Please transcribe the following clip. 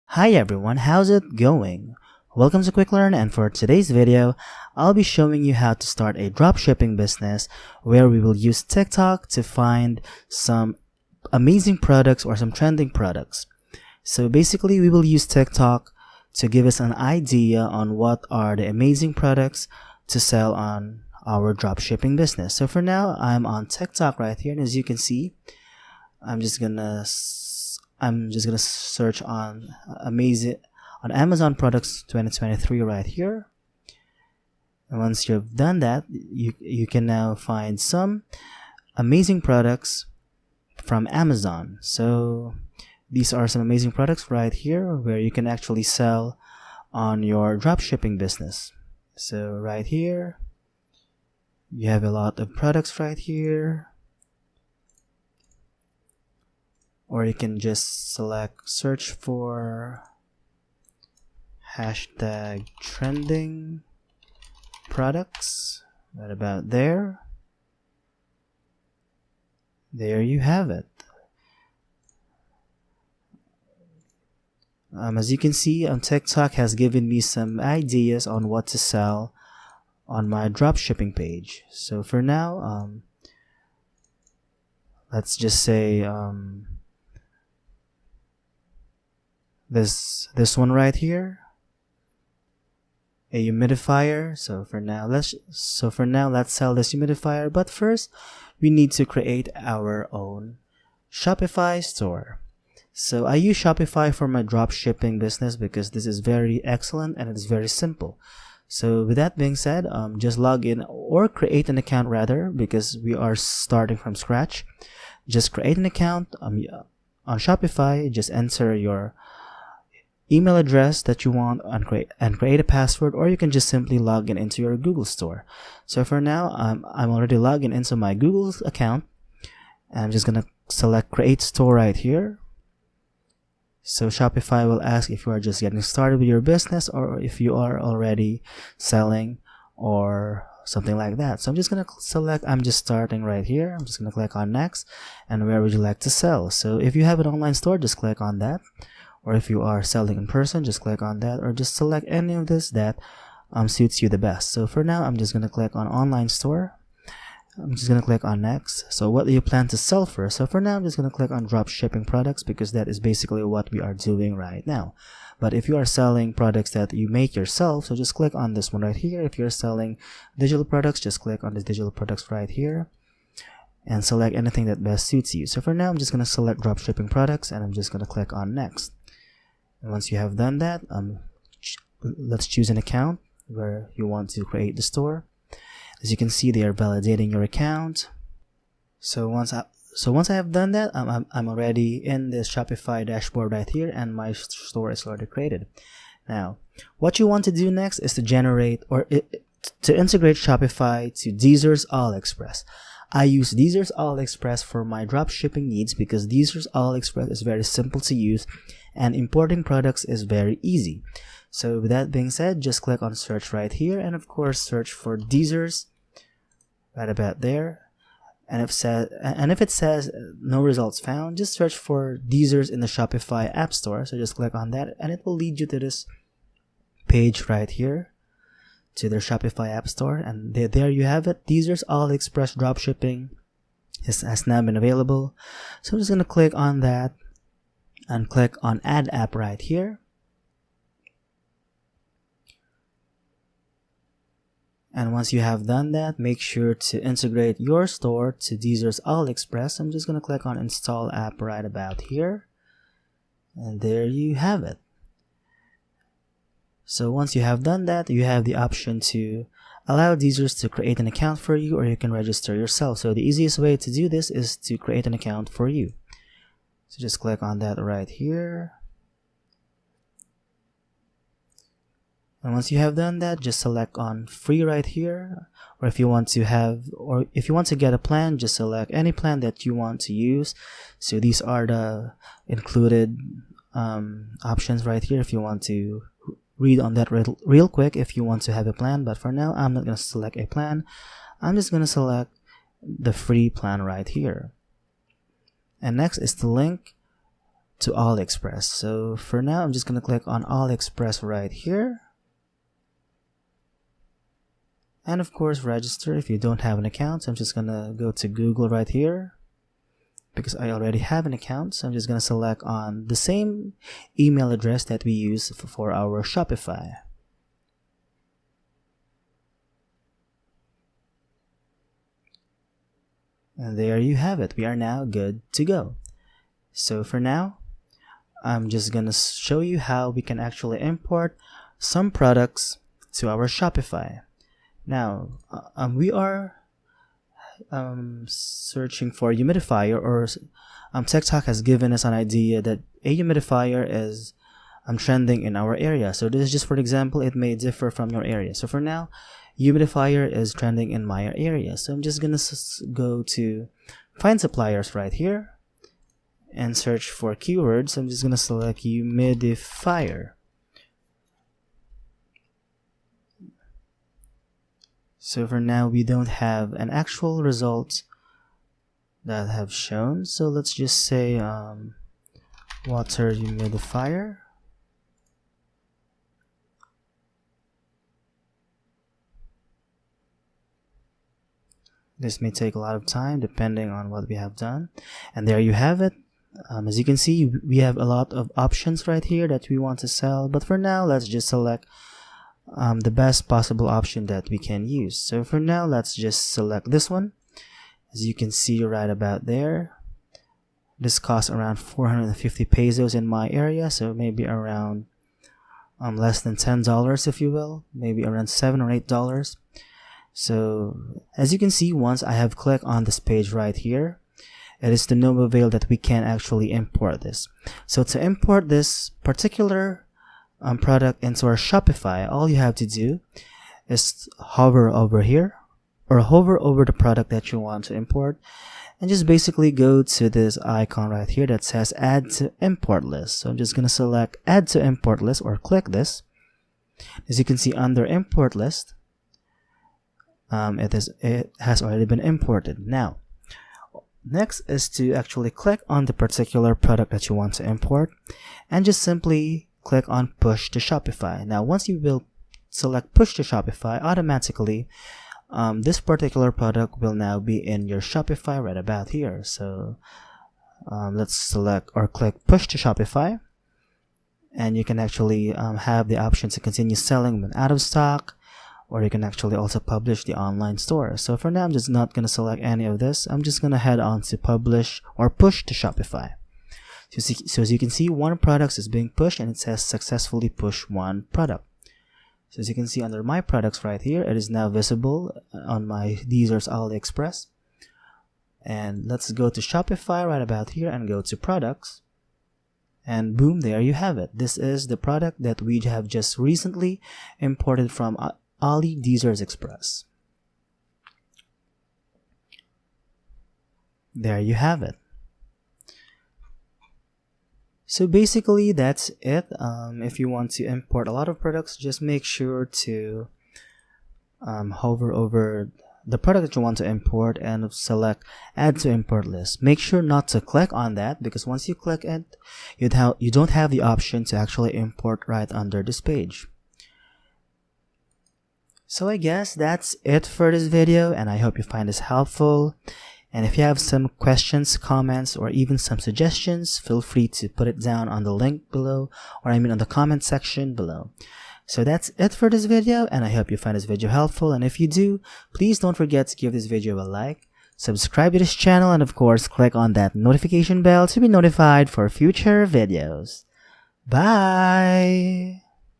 Hi everyone, how's it going? Welcome to Quick Learn, and for today's video, I'll be showing you how to start a dropshipping business where we will use TikTok to find some amazing products or some trending products. So basically, we will use TikTok to give us an idea on what are the amazing products to sell on our dropshipping business. So for now, I'm on TikTok right here, and as you can see, I'm just gonna search on Amazon products 2023 right here. And once you've done that, you can now find some amazing products from Amazon. So these are some amazing products right here where you can actually sell on your dropshipping business. So right here, you have a lot of products right here. Or you can just select search for hashtag trending products right about there. There you have it. As you can see, TikTok has given me some ideas on what to sell on my dropshipping page. So for now, let's just say this one right here, a humidifier. So for now let's sell this humidifier, but first we need to create our own Shopify store. So I use Shopify for my drop shipping business because this is very excellent and it's very simple. So with that being said, just log in or create an account rather, because we are starting from scratch. Just create an account on Shopify. Just enter your email address that you want and create a password, or you can just simply log in into your Google store. So for now, I'm already logged in into my Google account, and I'm just gonna select create store right here. So Shopify will ask if you are just getting started with your business or if you are already selling or something like that. So I'm just gonna select I'm just starting right here. I'm just gonna click on next, and where would you like to sell? So if you have an online store, just click on that. Or if you are selling in person, just click on that, or just select any of this that suits you the best. So for now, I'm just going to click on online store. I'm just going to click on next. So what do you plan to sell first? So for now, I'm just going to click on drop shipping products because that is basically what we are doing right now. But if you are selling products that you make yourself, so just click on this one right here. If you're selling digital products, just click on the digital products right here and select anything that best suits you. So for now, I'm just going to select drop shipping products, and I'm just going to click on next. And once you have done that, let's choose an account where you want to create the store. As you can see, they are validating your account. So once I have done that, I'm already in this Shopify dashboard right here, and my store is already created. Now, what you want to do next is to generate to integrate Shopify to Deezer's AliExpress. I use Deezer's AliExpress for my drop shipping needs because Deezer's AliExpress is very simple to use and importing products is very easy. So with that being said, just click on search right here, and of course search for Deezer's right about there. And if it says no results found, just search for Deezer's in the Shopify App Store. So just click on that, and it will lead you to this page right here, to their Shopify App Store, and there you have it. Deezer's AliExpress dropshipping has now been available. So I'm just gonna click on that and click on Add App right here. And once you have done that, make sure to integrate your store to Deezer's AliExpress. I'm just gonna click on Install App right about here, and there you have it. So once you have done that, you have the option to allow Deezer's to create an account for you, or you can register yourself. So the easiest way to do this is to create an account for you. So just click on that right here. And once you have done that, just select on free right here. Or if you want to get a plan, just select any plan that you want to use. So these are the included options right here if you want to read on that real quick if you want to have a plan. But for now, I'm not going to select a plan. I'm just going to select the free plan right here. And next is the link to AliExpress. So for now, I'm just going to click on AliExpress right here. And of course, register if you don't have an account. So I'm just going to go to Google right here because I already have an account. So I'm just going to select on the same email address that we use for our Shopify. And there you have it. We are now good to go. So for now, I'm just going to show you how we can actually import some products to our Shopify. Now, we are searching for a humidifier, or TikTok has given us an idea that a humidifier is trending in our area. So this is just for example, it may differ from your area. So for now, humidifier is trending in my area. So I'm just going to go to find suppliers right here and search for keywords. I'm just going to select humidifier. So for now, we don't have an actual result that have shown. So let's just say water humidifier. This may take a lot of time depending on what we have done. And there you have it. As you can see, we have a lot of options right here that we want to sell. But for now, let's just select the best possible option that we can use. So for now, let's just select this one. As you can see right about there, this costs around 450 pesos in my area. So maybe around less than $10, if you will, maybe around $7 or $8. So as you can see, once I have clicked on this page right here, it is to no avail that we can actually import this. So to import this particular product into our Shopify, all you have to do is hover over here, or hover over the product that you want to import, and just basically go to this icon right here that says add to import list. So I'm just going to select add to import list, or click this. As you can see under import list, it has already been imported. Now next is to actually click on the particular product that you want to import and just simply click on push to Shopify. Now once you will select push to Shopify, automatically this particular product will now be in your Shopify right about here. So let's select or click push to Shopify, and you can actually have the option to continue selling when out of stock, or you can actually also publish the online store. So for now, I'm just not going to select any of this. I'm just going to head on to publish or push to Shopify. So as you can see, one product is being pushed and it says successfully push one product. So as you can see under my products right here, it is now visible on my Deezer's AliExpress. And let's go to Shopify right about here and go to products. And boom, there you have it. This is the product that we have just recently imported from Ali Deezer's Express. There you have it. So basically that's it. If you want to import a lot of products, just make sure to hover over the product that you want to import and select add to import list. Make sure not to click on that, because once you click it, you don't have the option to actually import right under this page. So I guess that's it for this video, and I hope you find this helpful. And if you have some questions, comments, or even some suggestions, feel free to put it down on the link below, or on the comment section below. So that's it for this video, and I hope you find this video helpful. And if you do, please don't forget to give this video a like, subscribe to this channel, and of course click on that notification bell to be notified for future videos. Bye!